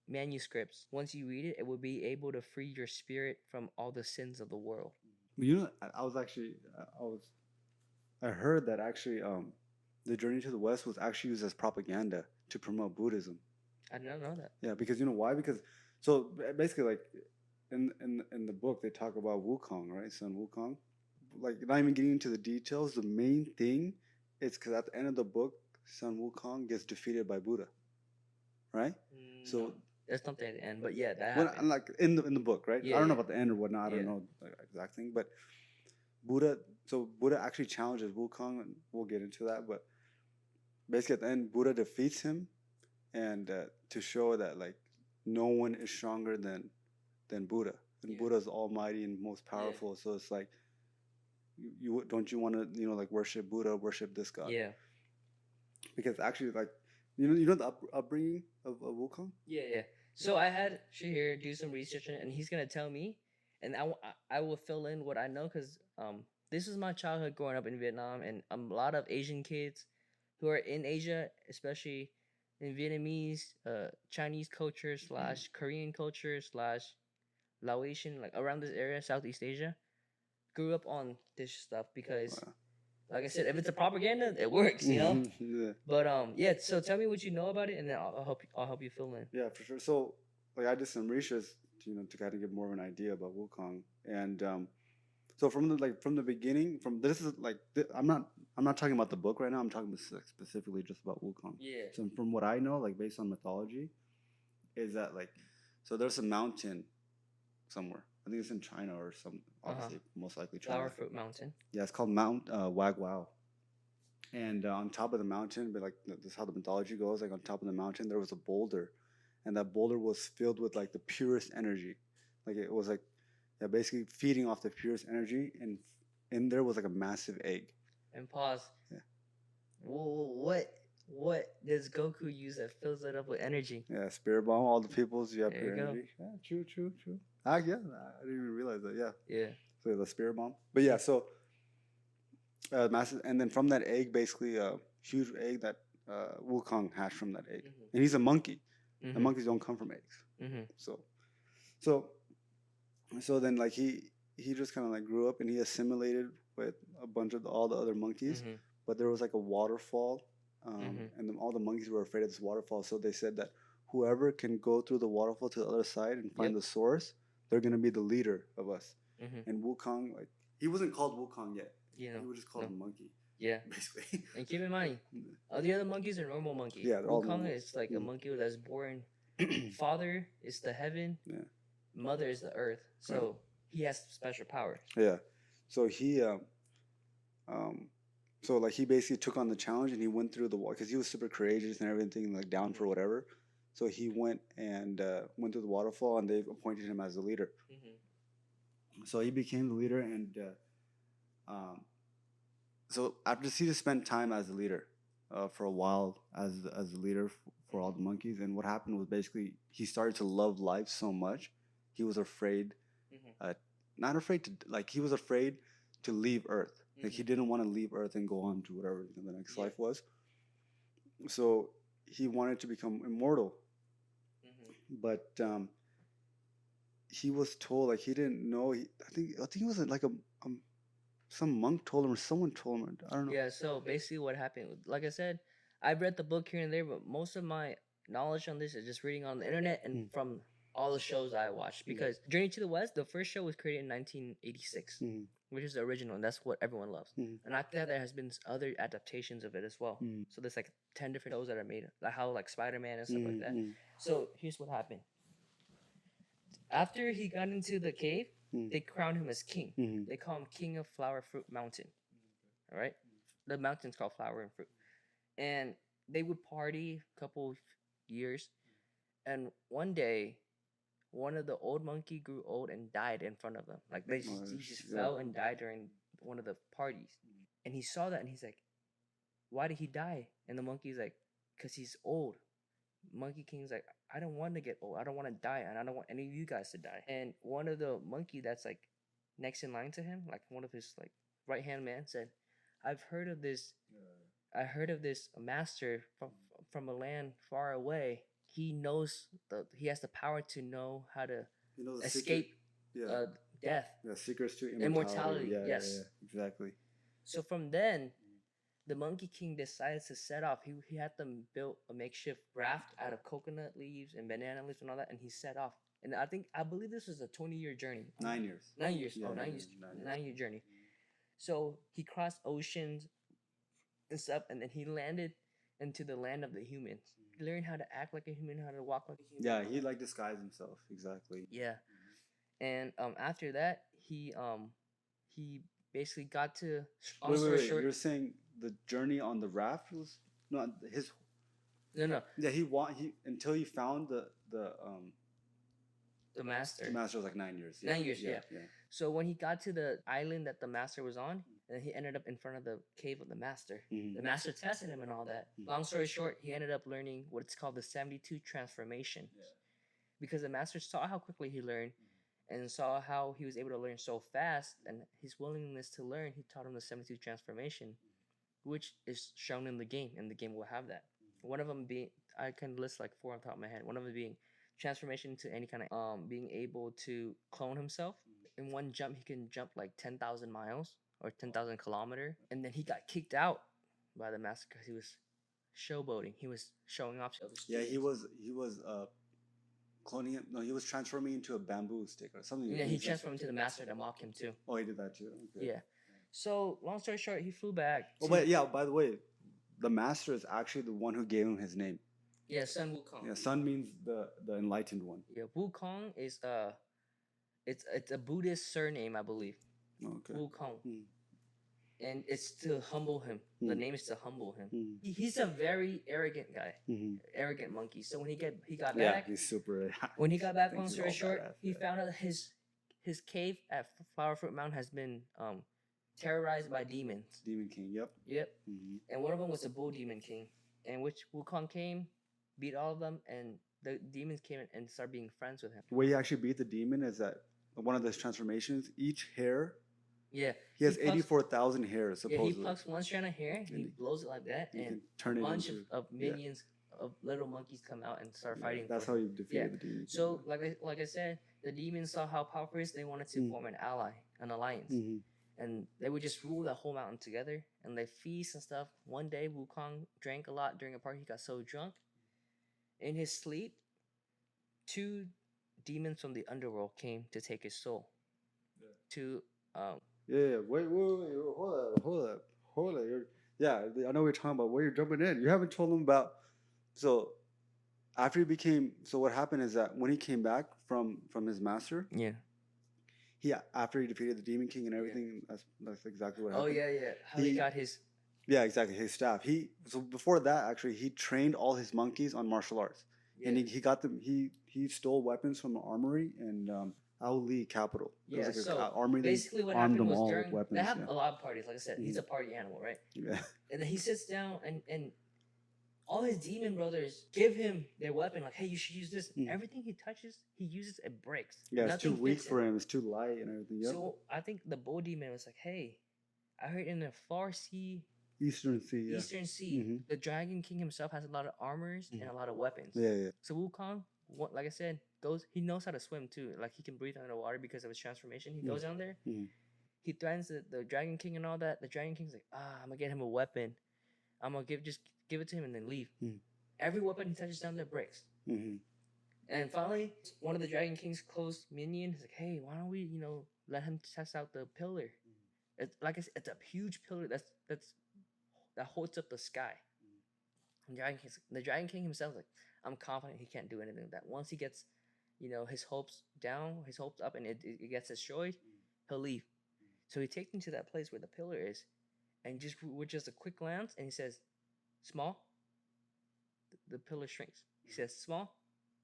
manuscripts. Once you read it, it will be able to free your spirit from all the sins of the world. You know, I was actually, I heard that actually, the Journey to the West was actually used as propaganda to promote Buddhism. I did not know that. Yeah, because you know why? Because so basically, like in the book, they talk about Wukong, right? Son Wukong. Like not even getting into the details. The main thing is because at the end of the book, Son Wukong gets defeated by Buddha, right? So That's not the end, but yeah, that when happened. like in the book, right? Yeah, I don't know yeah. about the end or whatnot. I don't Yeah. know the exact thing, but Buddha. So Buddha actually challenges Wukong, and we'll get into that. But basically, at the end, Buddha defeats him, and to show that like no one is stronger than Buddha, and Yeah. Buddha's almighty and most powerful. So it's like you don't you want to like worship Buddha, worship this God, Yeah. because actually like the upbringing of Wukong. Yeah, yeah. So I had Shaheer do some research on it, and he's gonna tell me, and I will fill in what I know because this is my childhood growing up in Vietnam, and a lot of Asian kids who are in Asia, especially in Vietnamese, Chinese culture slash Korean culture slash Laotian, like around this area, Southeast Asia, grew up on this stuff because, Wow. like I said, if it's a propaganda, it works, you know. Yeah. But yeah. So tell me what you know about it, and then I'll help you fill in. Yeah, for sure. So, like, I did some research, to kind of get more of an idea about Wukong, and so from the beginning, from this is like I'm not talking about the book right now. I'm talking specifically just about Wukong. Yeah. So from what I know, like based on mythology, is that like so there's a mountain somewhere. I think it's in China or some obviously most likely China. Flower Fruit Mountain. Yeah, it's called Mount Wagwao. And on top of the mountain, but like this is how the mythology goes. Like on top of the mountain, there was a boulder, and that boulder was filled with like the purest energy. Like it was like, yeah, basically feeding off the purest energy, and in there was like a massive egg. And pause. Yeah. What does Goku use that fills it up with energy? Yeah, spirit bomb. All the peoples, you have There pure you go. energy. Yeah, true. Ah, yeah, I didn't even realize that. Yeah. Yeah. So the spirit bomb. But yeah, so massive, and then from that egg, basically a huge egg that Wukong hatched from that egg, and he's a monkey. And monkeys don't come from eggs. So, so, so then like he just kind of like grew up and he assimilated with a bunch of all the other monkeys, but there was like a waterfall, and then all the monkeys were afraid of this waterfall, so they said that whoever can go through the waterfall to the other side and find the source, they're gonna be the leader of us. And Wukong, like he wasn't called Wukong yet. You know, He was just called no. a monkey. Yeah. Basically. And keep in mind, all the other monkeys are normal monkey. Yeah, they're all Wukong normal. is like a monkey that's born. Father is the heaven. Yeah. Mother is the earth. So he has special powers. Yeah. So he so like he basically took on the challenge and he went through the wall because he was super courageous and everything, like down for whatever. So he went and went through the waterfall and they appointed him as the leader. So he became the leader and so after he just spent time as the leader for a while as the leader for all the monkeys. And what happened was basically he started to love life so much he was afraid, not afraid to like he was afraid to leave Earth. Like he didn't want to leave Earth and go on to whatever the next life was. So he wanted to become immortal, but he was told like he didn't know. I think it was like some monk told him or someone told him. I don't know. Yeah. So basically, what happened? Like I said, I've read the book here and there, but most of my knowledge on this is just reading on the internet and from all the shows I watched. Because Journey to the West, the first show was created in 1986, which is the original, and that's what everyone loves. And after that, there has been other adaptations of it as well. So there's like 10 different shows that are made, like how like Spider-Man and stuff like that. So here's what happened. After he got into the cave, they crowned him as king. They call him King of Flower Fruit Mountain. All right, the mountain's called Flower and Fruit, and they would party a couple years, and one day, one of the old monkey grew old and died in front of them. Like he just fell and died during one of the parties, and he saw that and he's like, "Why did he die?" And the monkey's like, "Cause he's old." Monkey King's like, I don't want to get old. I don't want to die, and I don't want any of you guys to die. And one of the monkey that's like next in line to him, like one of his like right hand man, said, "I've heard of this. I heard of this master from a land far away. He knows he has the power to know how to escape death. Yeah, secrets to immortality. Yes, yeah, exactly. So from then, the Monkey King decided to set off. He had them build a makeshift raft out of coconut leaves and banana leaves and all that, and he set off. And I believe this was a 20-year journey. 9 years. 9 years. Yeah, 9 years. 9-year journey. So he crossed oceans and stuff, and then he landed into the land of the humans. He learned how to act like a human, how to walk like a human. Yeah, he like disguised himself exactly. Yeah, and after that, he basically got to. Wait. You're saying the journey on the raft was not his. No. Yeah, he until he found the master. The master was like 9 years. 9 years, yeah. So when he got to the island that the master was on, and he ended up in front of the cave of the master. The master tested him and all that. Long story short, he ended up learning what's called the 72 transformation. Because the master saw how quickly he learned and saw how he was able to learn so fast, and his willingness to learn, he taught him the 72 transformation, which is shown in the game, and the game will have that. One of them being, I can list like 4 on top of my head. One of them being transformation to any kind of being able to clone himself. In one jump, he can jump like 10,000 miles or 10,000 kilometers, and then he got kicked out by the master because he was showboating. He was showing off to other students. Yeah, he was cloning him. No, he was transforming into a bamboo stick or something. Yeah, he transformed into the master to mock him too. Oh, he did that too. Okay. Yeah. So long story short, he flew back. Oh, but yeah. By the way, the master is actually the one who gave him his name. Yeah, Sun Wukong. Yeah, Sun means the enlightened one. Yeah, Wukong is it's a Buddhist surname, I believe. Okay. Wukong. And it's to humble him. The name is to humble him. He's a very arrogant guy, arrogant monkey. So when he got back, yeah, he's super. When he got back, long story short, he found out his cave at Flower Fruit Mountain has been terrorized by demons. Demon King. Yep. And one of them was a Bull Demon King, and which Wukong came, beat all of them, and the demons came and started being friends with him. The way he actually beat the demon is that one of those transformations, each hair. Yeah. He has 84,000 hairs, supposedly. Yeah, he plucks one strand of hair, he blows it like that, and turn a bunch of minions of little monkeys come out and start fighting. That's how you defeated the demons. So, like I said, the demons saw how powerful it is. They wanted to form an alliance. And they would just rule the whole mountain together, and they feast and stuff. One day, Wukong drank a lot during a party. He got so drunk. In his sleep, 2 demons from the underworld came to take his soul. 2 Yeah. Wait. Hold up. Yeah, I know what you're talking about. Where you're jumping in. You haven't told them about. So after he became, so what happened is that when he came back from his master, Yeah. he after he defeated the Demon King and Yeah. everything, that's exactly what Oh happened. yeah. How he He got his. Yeah, exactly. His staff. So before that, actually, he trained all his monkeys on martial arts, Yeah. and he got them. He stole weapons from the armory in Ali capital. It was Yeah. like So an army. They basically, what armed happened them was all with during they weapons. have Yeah. a lot of parties. Like I said, he's Mhm. a party animal, right? Yeah. And then he sits down and all his demon brothers give him their weapon. Like, hey, you should use this. Mm. Everything he touches, he uses it breaks. Yeah, it's too Nothing weak fits for him. him. It's too light and everything. Yep. So I think the bull demon was like, hey, I heard in the far sea, Eastern Sea. Yeah. Eastern Sea, Mhm. the Dragon King himself has a lot of armors and a lot of weapons. Yeah. So Wukong, like I said, he knows how to swim too. Like he can breathe underwater because of his transformation. He goes down there. Mhm. He threatens the Dragon King and all that. The Dragon King's like, I'm gonna get him a weapon. I'm gonna just give it to him and then leave. Mhm. Every weapon he touches down there breaks. Mhm. And finally, one of the Dragon King's close minions is like, hey, why don't we, let him test out the pillar? It's like I said, it's a huge pillar that holds up the sky. And the Dragon King himself is like, I'm confident he can't do anything with that. Once he gets, his hopes down, his hopes up, and it gets destroyed, he'll leave. So he takes him to that place where the pillar is, and just with just a quick glance, and he says, "Small." The pillar shrinks. He says, "Small,"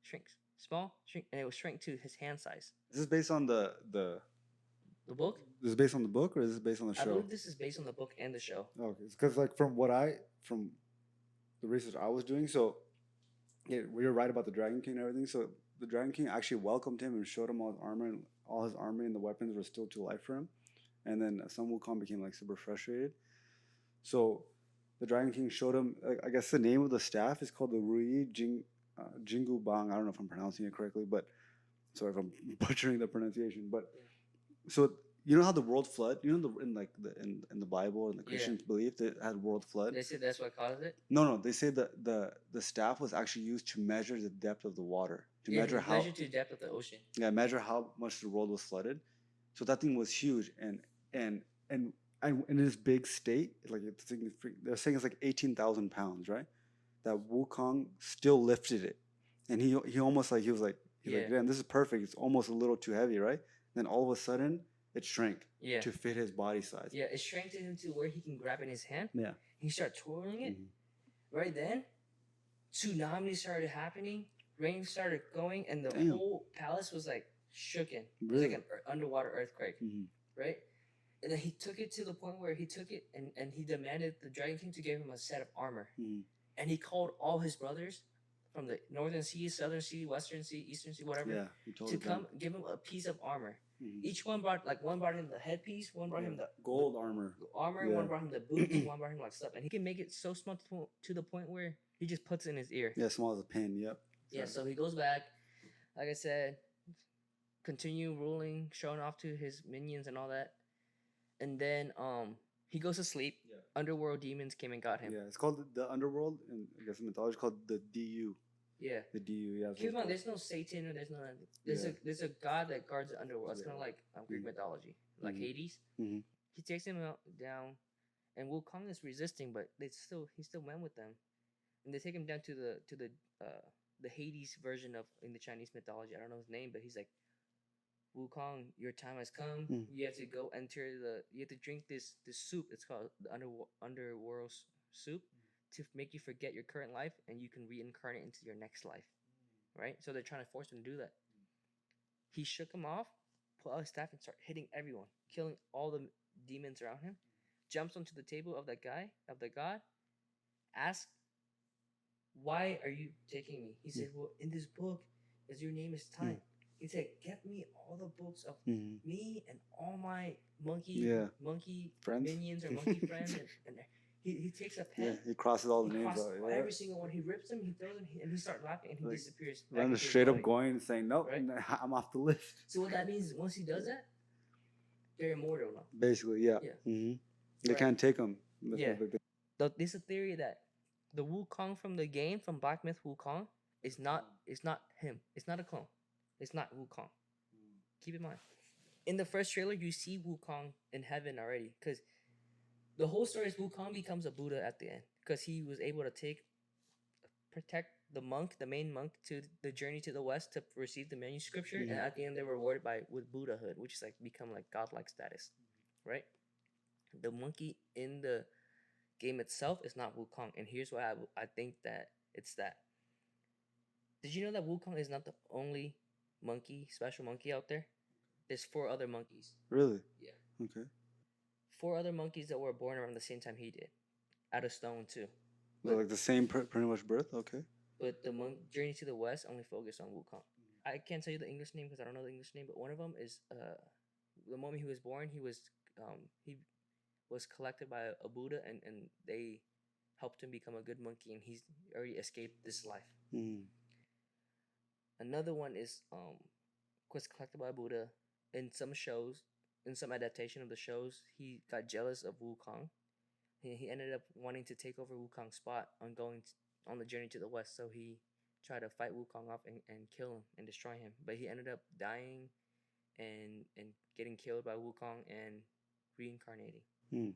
shrinks. Small, shrink, and it will shrink to his hand size. Is this based on the The book? Is this based on the book or is this based on the I show? believe this is based on the book and the show. Okay, because like from the research I was doing, so yeah, we were right about the Dragon King and everything. So the Dragon King actually welcomed him and showed him all his armor, and all his army and the weapons were still too light for him. And then Sun Wukong became like super frustrated. So the Dragon King showed him. I guess the name of the staff is called the Jingu Bang. I don't know if I'm pronouncing it correctly, but sorry if I'm butchering the pronunciation. But so you know how the world flood? You know in the Bible and the Christians believe that it had world flood. They said that's what caused it. No. They say that the staff was actually used to measure the depth of the water, to measure to depth of the ocean. Yeah, measure how much the world was flooded. So that thing was huge, and in this big state, like they're saying it's like 18,000 pounds, right? That Wukong still lifted it, and he almost like he was like damn, this is perfect. It's almost a little too heavy, right? Then all of a sudden it shrank to fit his body size. Yeah, it shrank to him to where he can grab it in his hand. Yeah. He started twirling it. Right then, tsunamis started happening. Rain started going, and the whole palace was like shooken. It was like an underwater earthquake, right? And then he took it to the point where he took it and he demanded the Dragon King to give him a set of armor. And he called all his brothers from the Northern Sea, Southern Sea, Western Sea, Eastern Sea, whatever, to come give him a piece of armor. Each one brought him the headpiece, one brought him the gold armor, one brought him the boots, one brought him like stuff, and he can make it so small to the point where he just puts it in his ear. Yeah, small as a pin. Yep. Yeah, so he goes back, like I said, continue ruling, showing off to his minions and all that, and then he goes to sleep. Yeah. Underworld demons came and got him. Yeah, it's called the underworld, and I guess in mythology called the DU. Yeah. The DU. Yeah. Keep in mind, there's no Satan or there's a god that guards the underworld. It's kind of like Greek mythology, like Hades. He takes him down, and Wukong is resisting, but he still went with them, and they take him down to the Hades version of in the Chinese mythology. I don't know his name, but he's like, Wukong, your time has come. You have to go you have to drink this soup. It's called the underworld soup to make you forget your current life, and you can reincarnate into your next life, right? So they're trying to force him to do that. He shook him off, pulled out his staff, and started hitting everyone, killing all the demons around him. Jumps onto the table of the god, asks, "Why are you taking me?" He said, "Well, in this book, as your name is time." He said, "Get me all the books of me and all my monkey friends? Minions or monkey friends." And he takes a pen. Yeah, he crosses all the names out. Yeah. Every single one. He rips them, he throws them, and he starts laughing, and he disappears. Then straight up going and saying, "Nope, right? I'm off the list." So what that means, once he does that, they're immortal now. Basically, yeah. They can't take them. Yeah. There's a theory that the Wukong from the game, from Black Myth Wukong, is not him. It's not a clone. It's not Wukong. Keep in mind. in the first trailer, you see Wukong in heaven already, because the whole story is Wukong becomes a Buddha at the end, because he was able to protect the monk, the main monk, to the journey to the west to receive the manuscript, and at the end they were rewarded with Buddhahood, which is like become like godlike status, right? The monkey in the game itself is not Wukong, and here's why I think that it's that. Did you know that Wukong is not the only monkey, special monkey out there? There's 4 other monkeys. Really? Yeah. Okay. 4 other monkeys that were born around the same time he did, out of stone too. But, like the same pretty much birth. Okay. But the Journey to the West only focused on Wukong. I can't tell you the English name because I don't know the English name, but one of them is the moment he was born, he was collected by a Buddha, and they helped him become a good monkey, and he's already escaped this life. Mm. Another one is was collected by Buddha. In some shows, in some adaptation of the shows, he got jealous of Wukong. He ended up wanting to take over Wukong's spot on on the journey to the west. So he tried to fight Wukong off and kill him and destroy him. But he ended up dying and getting killed by Wukong and reincarnating. Mm.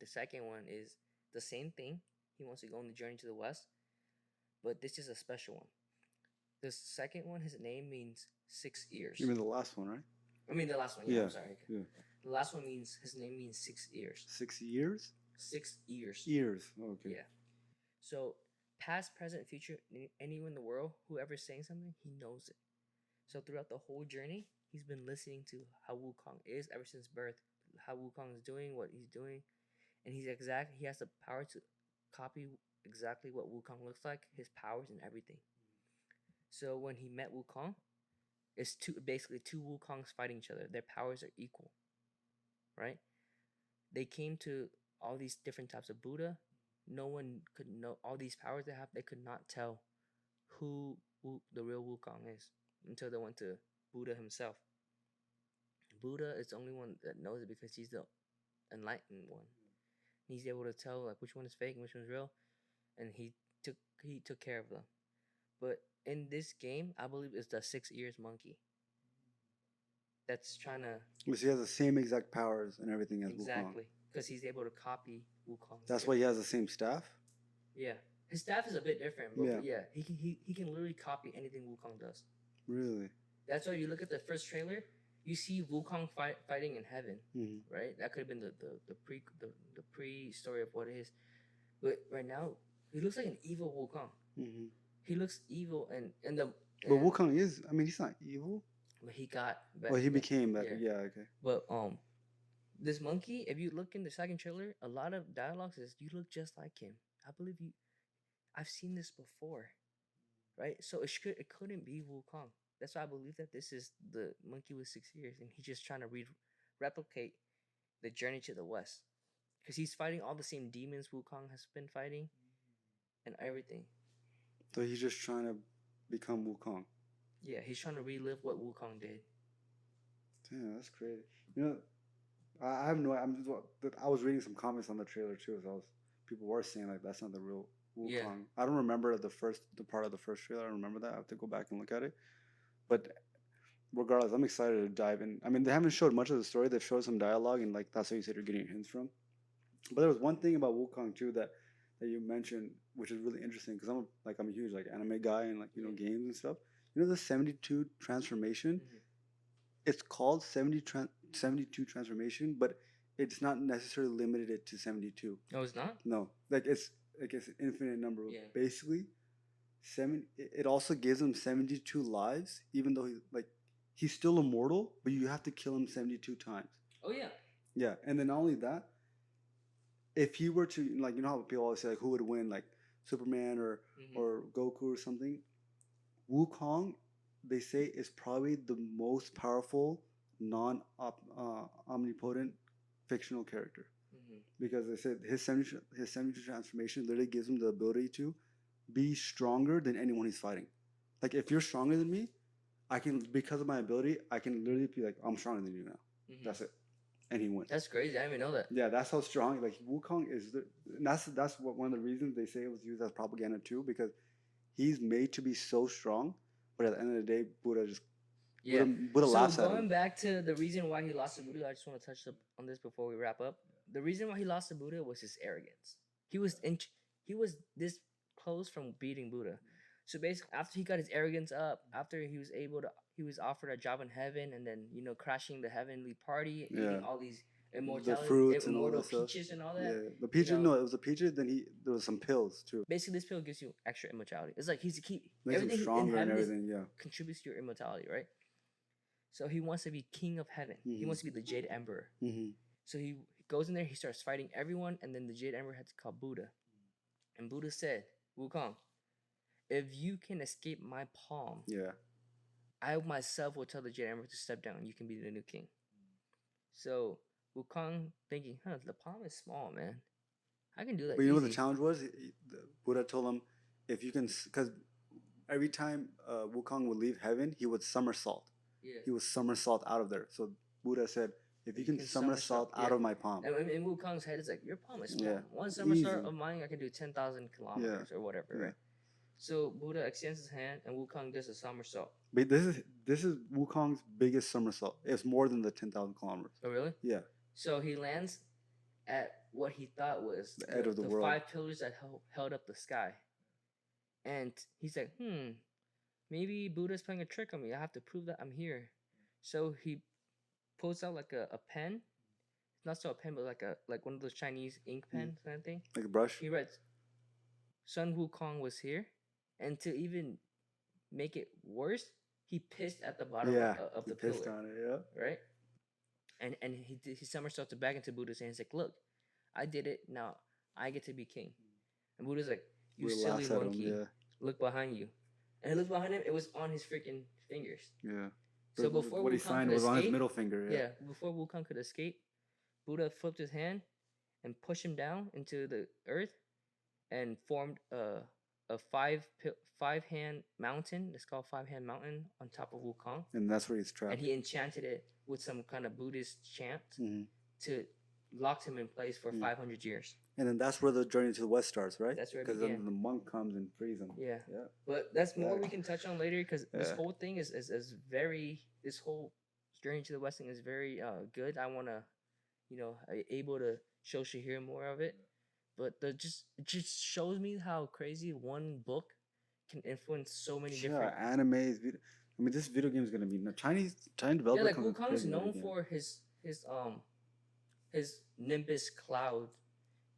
The second one is the same thing. He wants to go on the journey to the west, but this is a special one. The second one, his name means 6 ears. You mean the last one, right? I mean the last one. Yeah. I'm sorry. Yeah. The last one means his name means 6 ears. 6 years? 6 ears. Ears. Oh, okay. Yeah. So past, present, future, anyone in the world, whoever's saying something, he knows it. So throughout the whole journey, he's been listening to how Wukong is ever since birth, how Wukong is doing, what he's doing, and he has the power to copy exactly what Wukong looks like, his powers and everything. So when he met Wukong, it's basically two Wukongs fighting each other. Their powers are equal, right? They came to all these different types of Buddha. No one could know all these powers they have. They could not tell who the real Wukong is until they went to Buddha himself. Buddha is the only one that knows it because he's the enlightened one. He's able to tell like which one is fake and which one's real, and he took care of them. But in this game, I believe it's the 6 ears monkey that's trying to. Because he has the same exact powers and everything as Wukong. Exactly, because he's able to copy Wukong. That's why he has the same staff. Yeah, his staff is a bit different, but yeah, he can literally copy anything Wukong does. Really? That's why you look at the first trailer, you see Wukong fighting in heaven, right? That could have been the pre story of what it is, but right now he looks like an evil Wukong. Mm-hmm. He looks evil, and But Wukong is. I mean, he's not evil. But he got better. Well, he became better. Yeah. Okay. But this monkey, if you look in the second trailer, a lot of dialogue says you look just like him. I believe you. I've seen this before, right? So it couldn't be Wukong. That's why I believe that this is the monkey with 6 ears, and he's just trying to replicate the journey to the west, because he's fighting all the same demons Wukong has been fighting, and everything. So he's just trying to become Wukong. Yeah, he's trying to relive what Wukong did. Damn, that's crazy. You know, I have no. I was reading some comments on the trailer too. So people were saying like that's not the real Wukong. Yeah. I don't remember the part of the first trailer. I don't remember that. I have to go back and look at it. But regardless, I'm excited to dive in. I mean, they haven't showed much of the story. They've showed some dialogue, and like that's what you said you're getting your hints from. But there was one thing about Wukong too that you mentioned, which is really interesting because I'm a huge like anime guy and like games and stuff. You know the 72 transformation? Mm-hmm. It's called 72 transformation, but it's not necessarily limited to 72. Oh, it's not? No, it's an infinite number. Yeah. Basically, it also gives him 72 lives, even though he's still immortal, but you have to kill him 72 times. Oh yeah. Yeah, and then not only that, if he were to like how people always say like who would win like Superman or Goku or something, Wukong they say is probably the most powerful non-omnipotent fictional character, because they said his 72 transformation literally gives him the ability to be stronger than anyone he's fighting. Like if you're stronger than me, because of my ability, I can literally be like I'm stronger than you now. Mm-hmm. That's it. And he wins. That's crazy. I didn't even know that. Yeah, that's how strong. Like Wukong is, that's what one of the reasons they say it was used as propaganda too, because he's made to be so strong, but at the end of the day, Buddha just Yeah. Buddha So laughs at going him. back to the reason why he lost to Buddha, I just want to touch on this before we wrap up. The reason why he lost to Buddha was his arrogance. He was he was this close from beating Buddha. So basically, after he got his arrogance up, after he was offered a job in heaven, and then crashing the heavenly party, eating all these The fruits and all immortal that stuff. peaches and all that. Yeah, the peaches. No, it was the peaches. Then there was some pills too. Basically, this pill gives you extra immortality. It's like Makes him stronger and everything. Yeah, contributes to your immortality, right? So he wants to be king of heaven. He wants to be the Jade Emperor. So he goes in there, he starts fighting everyone, and then the Jade Emperor had to call Buddha. And Buddha said, Wukong, if you can escape my palm, I myself will tell the Jade Emperor to step down. You can be the new king. So Wukong thinking, the palm is small, man. I can do that. But you know what the challenge was? Buddha told him, if you can, because every time Wukong would leave heaven, he would somersault. Yeah. He would somersault out of there. So Buddha said, if you can somersault out of my palm. And in Wukong's head, it's like, your palm is small. Yeah. One somersault of mine, I can do 10,000 kilometers or whatever, right? So Buddha extends his hand, and Wukong does a somersault. But this is Wukong's biggest somersault. It's more than the 10,000 kilometers. Oh, really? Yeah. So he lands at what he thought was the edge of the world. 5 pillars that held up the sky. And he's like, maybe Buddha's playing a trick on me. I have to prove that I'm here. So he pulls out like a pen. Not so a pen, but like one of those Chinese ink pens kind of thing. Like a brush? He writes, Sun Wukong was here. And to even make it worse, he pissed at the bottom of the pillar. Pissed on it, Right? And he somersaulted back into Buddha's hand. He's like, look, I did it. Now I get to be king. And Buddha's like, you silly monkey. Look behind you. And he looked behind him. It was on his freaking fingers. Yeah. So before what he signed was on his middle finger. Yeah. Before Wukong could escape, Buddha flipped his hand and pushed him down into the earth and formed a five-hand mountain. It's called 5-hand mountain on top of Wukong. And that's where he's trapped. And he enchanted it with some kind of Buddhist chant to lock him in place for 500 years. And then that's where the journey to the west starts, right? That's where it began. Because then the monk comes and frees him. Yeah. But that's more we can touch on later, because this whole thing is very, this whole journey to the west thing is very good. I want to, able to show Shaheer more of it. But it just shows me how crazy one book can influence so many different animes. I mean, this video game is gonna be Chinese developer. Yeah, like Wukong is known for his Nimbus cloud.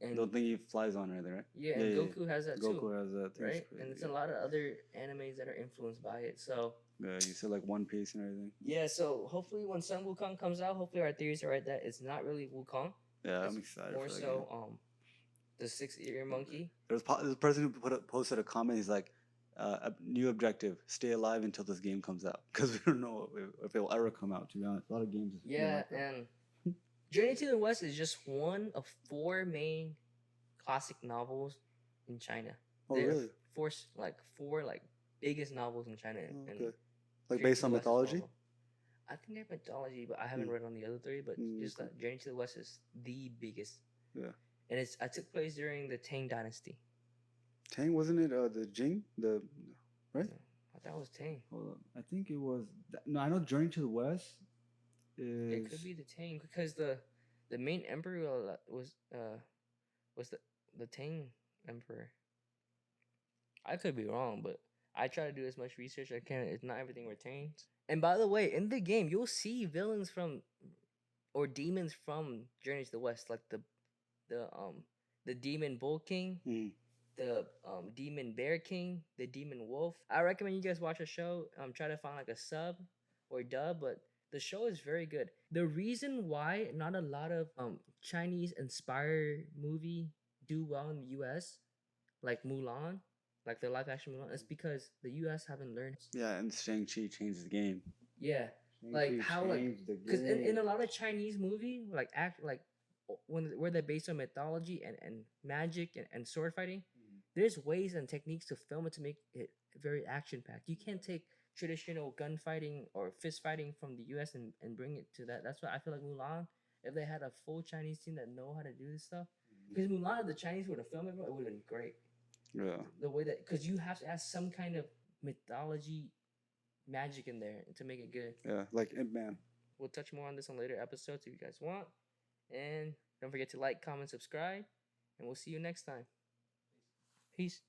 And the thing he flies on, right? Yeah, and Goku has that too. Goku has that too. Right? And it's a lot of other animes that are influenced by it. So yeah, you said like One Piece and everything. Yeah, so hopefully when Sun Wukong comes out, hopefully our theories are right that it's not really Wukong. Yeah, I'm excited. More so, the 6-ear monkey. There's a person who posted a comment. He's like, a new objective: stay alive until this game comes out, because we don't know if it will ever come out. To be honest, a lot of games. Yeah, like and Journey to the West is just one of 4 main classic novels in China. Oh, really? Four biggest novels in China. Oh, okay. Like based on mythology? I think they're mythology, but I haven't read on the other 3. But just Journey to the West is the biggest. Yeah. And it took place during the Tang Dynasty. Tang, wasn't it the Jing? Right? I thought it was Tang. Hold on. I think it was. No, I know Journey to the West is. It could be the Tang, because the main emperor was the Tang emperor. I could be wrong, but I try to do as much research as I can. It's not everything retains. And by the way, in the game, you'll see villains or demons from Journey to the West, like the Demon Bull King, the Demon Bear King, the Demon Wolf. I recommend you guys watch a show. Try to find like a sub or dub, but the show is very good. The reason why not a lot of Chinese inspired movie do well in the US, like Mulan, like the live action Mulan, is because the US haven't learned. Yeah, and Shang-Chi changed the game. Yeah. Like how, like, because in a lot of Chinese movie, like where they're based on mythology and magic and sword fighting, there's ways and techniques to film it to make it very action packed. You can't take traditional gunfighting or fist fighting from the US and bring it to that. That's why I feel like Mulan, if they had a full Chinese team that know how to do this stuff, because Mulan, if the Chinese were to film it, it would have been great. Yeah. The way that, because you have to have some kind of mythology magic in there to make it good. Yeah, like Ip Man. We'll touch more on this on later episodes if you guys want. And don't forget to like, comment, subscribe, and we'll see you next time. Peace.